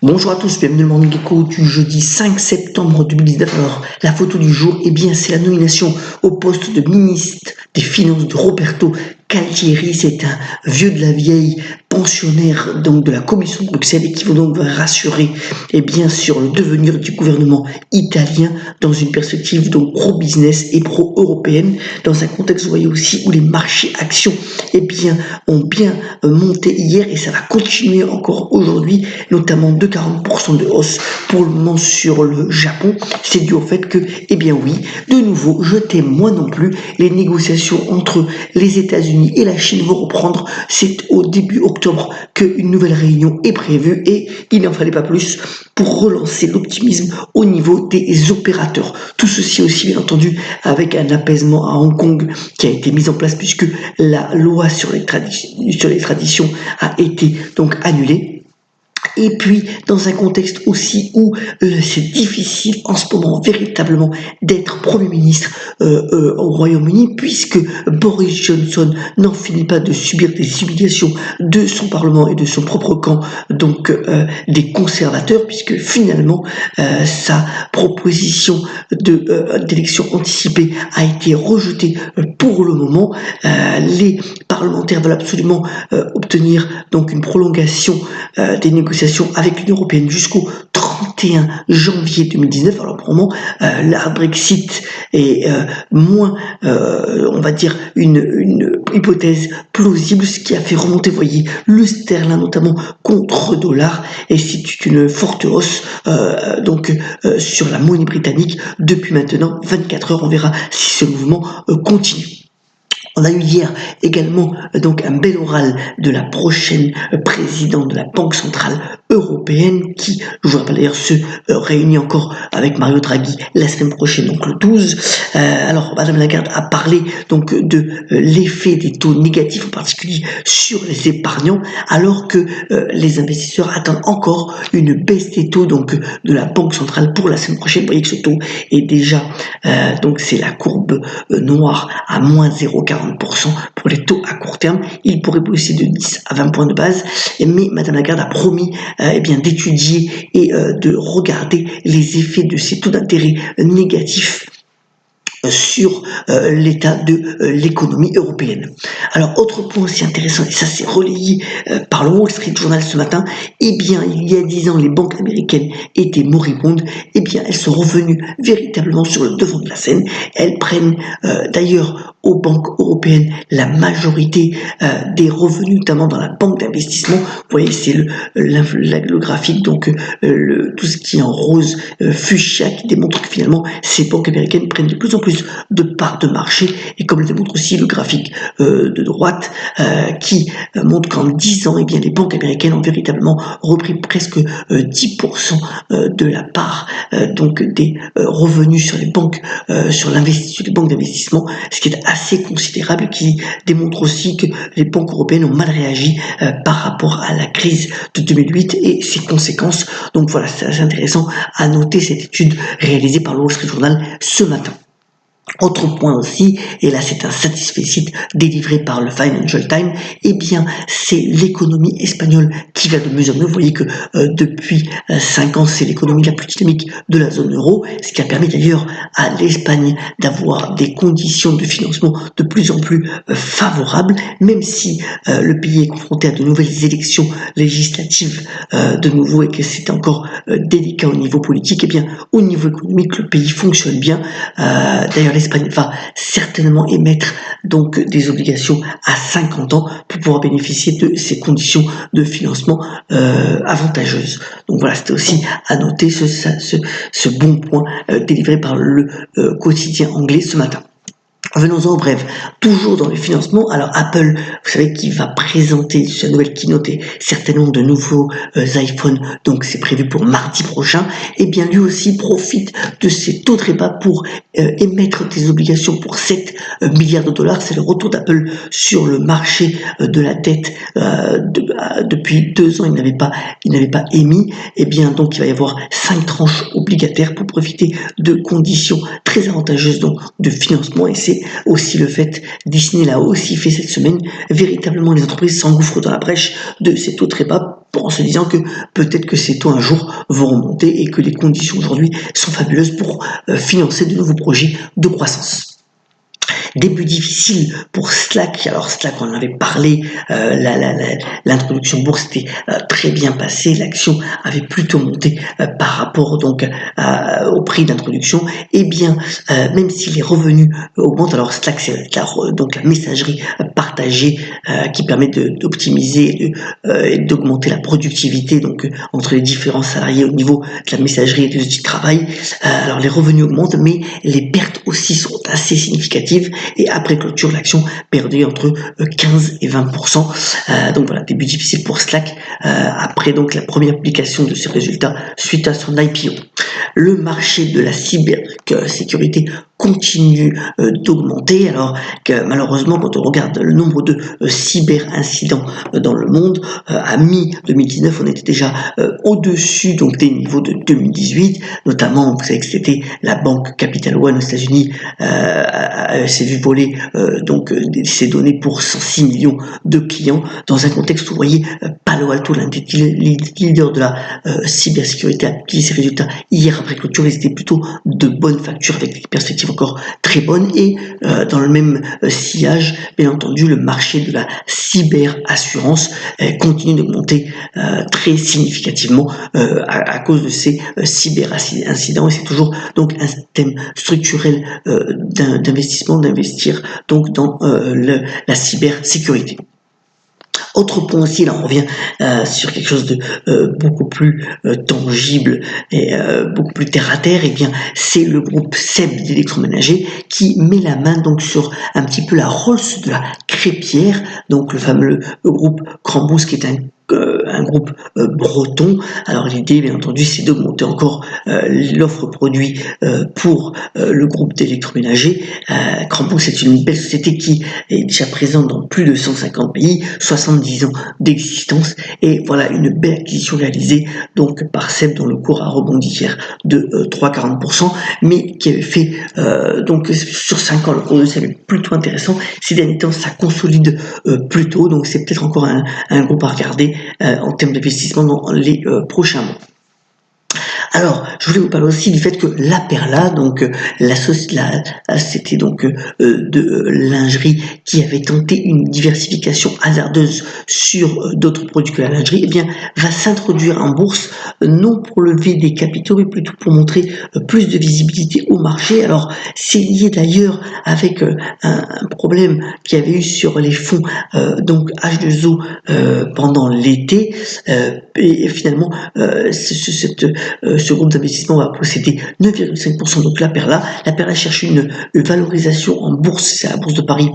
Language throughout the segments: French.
Bonjour à tous, bienvenue dans le Morning Echo du jeudi 5 septembre 2019. Alors, la photo du jour, c'est la nomination au poste de ministre des Finances de Roberto Calcieri. C'est un vieux de la vieille, pensionnaire donc de la Commission de Bruxelles et qui va donc rassurer sur le devenir du gouvernement italien dans une perspective donc pro-business et pro-européenne, dans un contexte, vous voyez aussi, où les marchés actions ont bien monté hier et ça va continuer encore aujourd'hui, notamment de 40% de hausse pour le moment sur le Japon. C'est dû au fait que, de nouveau, je t'aime moi non plus, les négociations entre les États-Unis et la Chine vont reprendre. C'est au début octobre qu'une nouvelle réunion est prévue et il n'en fallait pas plus pour relancer l'optimisme au niveau des opérateurs. Tout ceci aussi, bien entendu, avec un apaisement à Hong Kong qui a été mis en place puisque la loi sur les traditions a été donc annulée. Et puis, dans un contexte aussi où c'est difficile en ce moment véritablement d'être Premier ministre au Royaume-Uni, puisque Boris Johnson n'en finit pas de subir des humiliations de son Parlement et de son propre camp, donc des conservateurs, puisque finalement sa proposition d'élection anticipée a été rejetée pour le moment. Les parlementaires veulent absolument obtenir donc une prolongation des négociations avec l'Union européenne jusqu'au 31 janvier 2019. Alors pour le moment, la Brexit est moins, on va dire, une hypothèse plausible, ce qui a fait remonter, vous voyez, le sterling notamment contre dollar, et c'est une forte hausse sur la monnaie britannique depuis maintenant 24 heures. On verra si ce mouvement continue. On a eu hier également donc un bel oral de la prochaine présidente de la Banque Centrale Européenne qui, je vous rappelle d'ailleurs, se réunit encore avec Mario Draghi la semaine prochaine, donc le 12. Alors, Madame Lagarde a parlé donc de l'effet des taux négatifs, en particulier sur les épargnants, alors que les investisseurs attendent encore une baisse des taux donc de la Banque Centrale pour la semaine prochaine. Vous voyez que ce taux est déjà, donc c'est la courbe noire à moins 0,40% pour les taux à court terme. Il pourrait baisser de 10 à 20 points de base, mais Madame Lagarde a promis d'étudier et de regarder les effets de ces taux d'intérêt négatifs sur l'état de l'économie européenne. Alors, autre point aussi intéressant, et ça c'est relayé par le Wall Street Journal ce matin, il y a 10 ans, les banques américaines étaient moribondes, elles sont revenues véritablement sur le devant de la scène. Elles prennent d'ailleurs aux banques européennes la majorité des revenus, notamment dans la banque d'investissement. Vous voyez, c'est le graphique, donc tout ce qui est en rose fuchsia, qui démontre que finalement ces banques américaines prennent de plus en plus de parts de marché, et comme le démontre aussi le graphique de droite qui montre qu'en 10 ans, les banques américaines ont véritablement repris presque 10% de la part donc des revenus sur les banques sur les banques d'investissement, ce qui est assez considérable, qui démontre aussi que les banques européennes ont mal réagi par rapport à la crise de 2008 et ses conséquences. Donc voilà, c'est assez intéressant à noter cette étude réalisée par le Wall Street Journal ce matin. Autre point aussi, et là c'est un satisfecit délivré par le Financial Times, c'est l'économie espagnole qui va de mieux en mieux. Vous voyez que depuis 5 ans, c'est l'économie la plus dynamique de la zone euro, ce qui a permis d'ailleurs à l'Espagne d'avoir des conditions de financement de plus en plus favorables, même si le pays est confronté à de nouvelles élections législatives de nouveau, et que c'est encore délicat au niveau politique. Au niveau économique, le pays fonctionne bien. D'ailleurs, l'Espagne va certainement émettre donc des obligations à 50 ans pour pouvoir bénéficier de ces conditions de financement avantageuses. Donc voilà, c'était aussi à noter ce bon point délivré par le quotidien anglais ce matin. Venons-en bref, toujours dans les financements. Alors Apple, vous savez qu'il va présenter sa nouvelle keynote et certainement de nouveaux iPhones, donc c'est prévu pour mardi prochain. Lui aussi profite de ces taux très bas pour émettre des obligations pour 7 milliards de dollars. C'est le retour d'Apple sur le marché de la dette. Depuis 2 ans, il n'avait pas émis. Donc il va y avoir 5 tranches obligataires pour profiter de conditions très avantageuses donc de financement, et c'est c'est aussi le fait, Disney l'a aussi fait cette semaine, véritablement les entreprises s'engouffrent dans la brèche de ces taux très bas en se disant que peut-être que ces taux un jour vont remonter et que les conditions aujourd'hui sont fabuleuses pour financer de nouveaux projets de croissance. Début difficile pour Slack. Alors Slack, on en avait parlé, l'introduction bourse était très bien passée, l'action avait plutôt monté par rapport donc au prix d'introduction. Et bien, même si les revenus augmentent, alors Slack c'est donc la messagerie partagée qui permet d'optimiser et d'augmenter la productivité donc entre les différents salariés au niveau de la messagerie et des outils de travail. Alors les revenus augmentent, mais les pertes aussi sont assez significatives. Et après clôture, l'action perdait entre 15 et 20%. Donc voilà, début difficile pour Slack après donc la première publication de ses résultats suite à son IPO. Le marché de la cybersécurité continue d'augmenter, alors que malheureusement, quand on regarde le nombre de cyber-incidents dans le monde, à mi-2019, on était déjà au-dessus donc des niveaux de 2018, notamment, vous savez que c'était la banque Capital One aux États-Unis s'est vu voler donc ses données pour 106 millions de clients, dans un contexte où vous voyez Palo Alto, l'un des leaders de la cybersécurité, a publié ses résultats hier après clôture. Ils étaient plutôt de bonnes factures avec des perspectives encore très bonnes. Et dans le même sillage, bien entendu, le marché de la cyberassurance continue d'augmenter très significativement à cause de ces cyber-incidents. Et c'est toujours donc un thème structurel d'investissement, d'investir donc dans la cybersécurité. Autre point aussi, là on revient sur quelque chose de beaucoup plus tangible et beaucoup plus terre à terre, et bien c'est le groupe SEB d'électroménager qui met la main donc sur un petit peu la Rolls de la crêpière, donc le fameux groupe Crambous qui est un groupe breton. Alors l'idée, bien entendu, c'est d'augmenter encore l'offre produit pour le groupe d'électroménager. Crambous, c'est une belle société qui est déjà présente dans plus de 150 pays, 70 ans d'existence, et voilà une belle acquisition réalisée donc par SEB dont le cours a rebondi hier de 3,40%, mais qui avait fait donc sur 5 ans le cours de SEB est plutôt intéressant. Ces derniers temps, ça consolide plutôt, donc c'est peut-être encore un groupe à regarder en termes d'investissement dans les prochains mois. Alors, je voulais vous parler aussi du fait que La Perla, donc c'était donc de lingerie qui avait tenté une diversification hasardeuse sur d'autres produits que la lingerie, eh bien, va s'introduire en bourse, non pour lever des capitaux, mais plutôt pour montrer plus de visibilité au marché. Alors, c'est lié d'ailleurs avec un problème qu'il y avait eu sur les fonds donc H2O pendant l'été, et finalement, ce groupe d'investissement va posséder 9,5%. Donc La Perla cherche une valorisation en bourse, c'est à la bourse de Paris,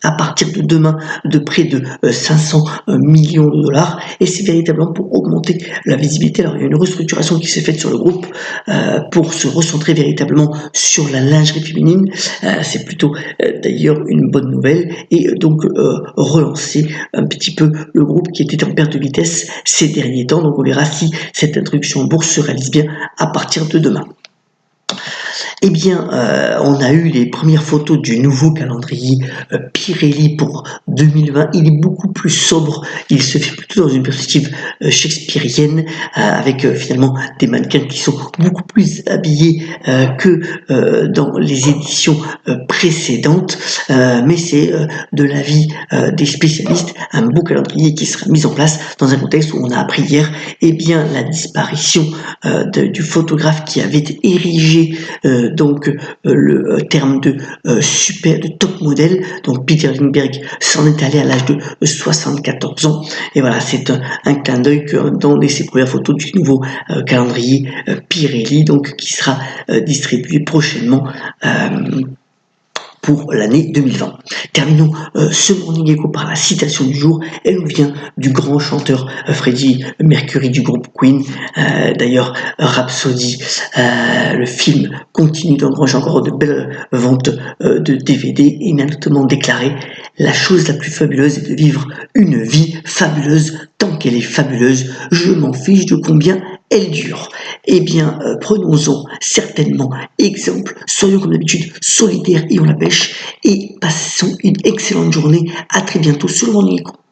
à partir de demain de près de 500 millions de dollars, et c'est véritablement pour augmenter la visibilité. Alors il y a une restructuration qui s'est faite sur le groupe pour se recentrer véritablement sur la lingerie féminine. C'est plutôt d'ailleurs une bonne nouvelle, et donc relancer un petit peu le groupe qui était en perte de vitesse ces derniers temps. Donc on verra si cette introduction en bourse se réalise bien à partir de demain. Eh bien, on a eu les premières photos du nouveau calendrier Pirelli pour 2020. Il est beaucoup plus sobre. Il se fait plutôt dans une perspective shakespearienne, avec finalement des mannequins qui sont beaucoup plus habillés que dans les éditions précédentes. Mais c'est de l'avis des spécialistes un beau calendrier qui sera mis en place dans un contexte où on a appris hier bien la disparition du photographe qui avait érigé donc le terme de top modèle. Donc Peter Lindbergh s'en est allé à l'âge de 74 ans, et voilà, c'est un clin d'œil dans ces premières photos du nouveau calendrier Pirelli, donc qui sera distribué prochainement pour l'année 2020. Terminons ce Morning Echo par la citation du jour. Elle nous vient du grand chanteur Freddie Mercury du groupe Queen. D'ailleurs, Rhapsody, le film, continue d'engranger encore de belles ventes de DVD, et il a notamment déclaré: la chose la plus fabuleuse est de vivre une vie fabuleuse tant qu'elle est fabuleuse. Je m'en fiche de combien elle dure. Eh bien, prenons-en certainement exemple. Soyons comme d'habitude solidaires et on la pêche et passons une excellente journée. À très bientôt sur le Morning Echo.